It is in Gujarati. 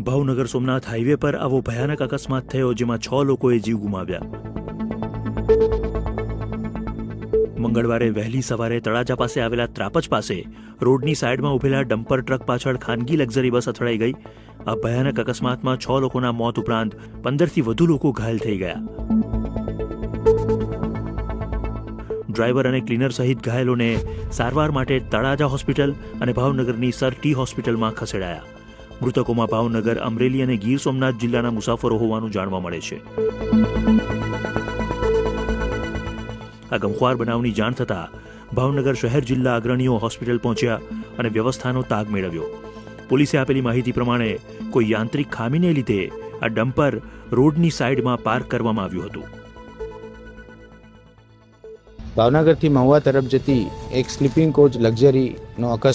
ભાવનગર સોમનાથ હાઈવે પર આવો ભયાનક અકસ્માત થયો જેમાં 6 લોકોએ જીવ ગુમાવ્યા। મંગળવારે વહેલી સવારે તળાજા પાસે આવેલા ત્રાપજ પાસે રોડની સાઈડમાં ઉભેલા ડમ્પર ટ્રક પાછળ ખાનગી લક્ઝરી બસ અથડાઈ ગઈ। આ ભયાનક અકસ્માતમાં 6 લોકોના મોત ઉપરાંત 15થી વધુ લોકો ઘાયલ થઈ ગયા। ડ્રાઈવર અને ક્લીનર સહિત ઘાયલોને સારવાર માટે તળાજા હોસ્પિટલ અને ભાવનગરની સર ટી હોસ્પિટલમાં ખસેડાયા। મૃતકોમાં ભાવનગર, અમરેલી અને ગીર સોમનાથ જિલ્લાના મુસાફરો હોવાનું જાણવા મળે છે। આ ગમખ્વાર બનાવની જાણ થતાં ભાવનગર શહેર જિલ્લા અગ્રણીઓ હોસ્પિટલ પહોંચ્યા અને વ્યવસ્થાનો તાગ મેળવ્યો। પોલીસે આપેલી માહિતી પ્રમાણે કોઈ યાંત્રિક ખામીને લીધે આ ડમ્પર રોડની સાઈડમાં પાર્ક કરવામાં આવ્યું હતું। ભાવનગરથી મહુવા તરફ જતી એક સ્લીપિંગ કોચ લક્ઝરીનો અકસ્માત